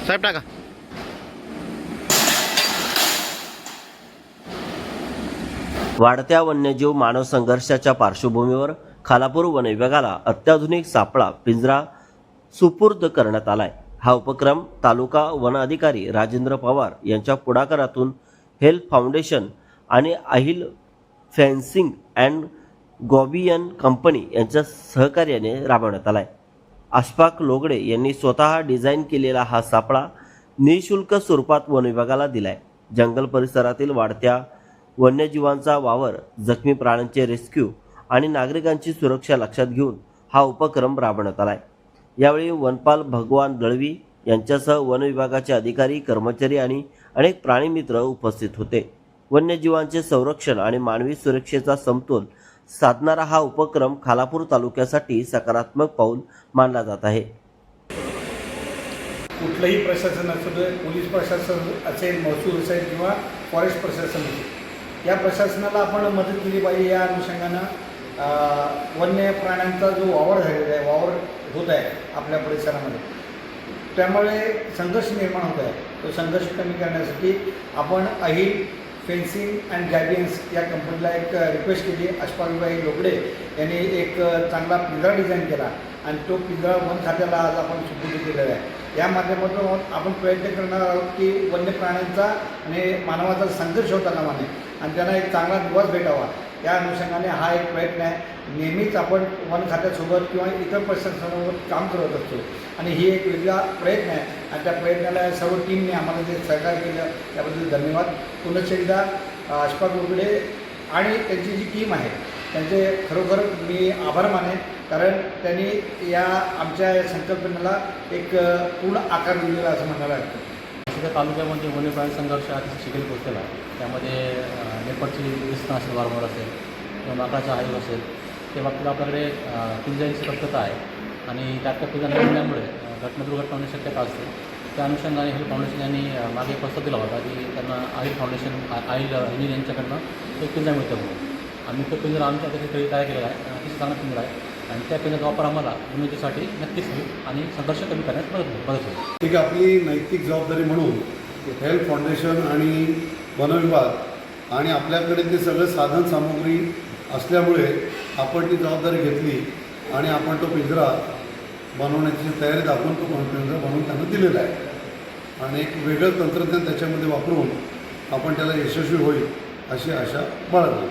साहेब टाका. वाढत्या वन्यजीव मानव संघर्षाच्या पार्श्वभूमीवर खालापूर वन विभागाला अत्याधुनिक सापळा पिंजरा सुपूर्द करण्यात आलाय. हा उपक्रम तालुका वन अधिकारी राजेंद्र पवार यांच्या पुढाकारातून हेल्थ फाउंडेशन आणि अहिल फेन्सिंग अँड गॉबियन कंपनी यांच्या सहकार्याने राबवण्यात आलाय. अशफाक लोगडे यांनी स्वतः डिझाईन केलेला हा सापळा निःशुल्क स्वरूपात वन विभागाला दिलाय. जंगल परिसरातील वाढत्या वन्यजीवांचा वावर, जखमी प्राण्यांचे रेस्क्यू आणि नागरिकांची सुरक्षा लक्षात घेऊन हा उपक्रम राबवण्यात आलाय. यावेळी वनपाल भगवान दळवी यांच्यासह वन विभागाचे अधिकारी, कर्मचारी आणि अनेक प्राणीमित्र उपस्थित होते. वन्यजीवांचे संरक्षण आणि मानवी सुरक्षेचा समतोल साधणारा हा उपक्रम खालापूर तालुक्यासाठी सकारात्मक पाऊल मानला जात आहे. कुठलंही प्रशासन असू दे, पोलीस प्रशासन असेल, महसूल असेल किंवा फॉरेस्ट प्रशासन असेल, या प्रशासनाला आपण मदत केली पाहिजे. या अनुषंगानं वन्य प्राण्यांचा जो वावर झालेला आहे, वावर होत आहे आपल्या परिसरामध्ये, त्यामुळे संघर्ष निर्माण होत आहे. तो संघर्ष कमी करण्यासाठी आपण अहिल फेन्सिंग अँड गॅबियन्स या कंपनीला एक रिक्वेस्ट केली. अशफाकभाई लोगडे यांनी एक चांगला पिंजरा डिझाईन केला आणि तो पिंजरा वन खात्याला आज आपण सुपूर्द केलेला आहे. या माध्यमातून आपण प्रयत्न करणार आहोत की वन्य प्राण्यांचा आणि मानवाचा संघर्ष होता कामा नये आणि त्यांना एक चांगला दिवस भेटावा. या अनुषंगाने हा एक प्रयत्न आहे. नेहमीच आपण वन खात्यासोबत किंवा इतर प्रशासनासोबत काम करत असतो आणि ही एक वेगळा प्रयत्न आहे आणि त्या प्रयत्नाला सर्व टीमने आम्हाला जे सहकार्य केलं त्याबद्दल धन्यवाद. पुन्हा एकदा अशफाक लोगडे आणि त्यांची जी टीम आहे त्यांचे खरोखर मी आभार मानेन, कारण त्यांनी या आमच्या संकल्पनेला एक पूर्ण आकार दिलेला असं म्हणायला लागतं. सध्या तालुक्यामध्ये वन्यप्राणी संघर्ष अतिशय शिकेल पोचलेला आहे. त्यामध्ये लेपर्डची दिसणं असेल, वारंवार असेल किंवा माकडाचा हाईव असेल, त्या बाबतीत आपल्याकडे पिंजऱ्यांची कमतरता आहे आणि त्या पिंजरा न मिळाल्यामुळे दुर्घटना होण्याची शक्यता असते. त्या अनुषंगाने हेल्थ फाउंडेशन यांनी मागे प्रस्ताव दिला होता की त्यांना आईल फाउंडेशन, आईल इंजिन यांच्याकडनं एक पिंजरा मिळतं म्हणून. आम्ही तो पिंजरा आमच्या तरी तयार केलेला आहे. अतिशय चांगला पिंजरा आहे आणि त्या पिंजऱ्याचा वापर आम्हाला वन्यजीवासाठी नक्कीच होईल आणि संघर्ष कमी करण्यास मदत होईल. एक आपली नैतिक जबाबदारी म्हणून हेल्थ फाउंडेशन आणि वन विभाग आणि आपल्याकडे ते सगळं साधन सामुग्री असल्यामुळे आपण ती जबाबदारी घेतली आणि आपण तो पिंजरा बनवण्याची तयारी दाखवून तो पिंजरा बनवून त्यांना दिलेला आहे आणि एक वेगळं तंत्रज्ञान त्याच्यामध्ये वापरून आपण त्याला यशस्वी होईल अशी आशा बाळगली.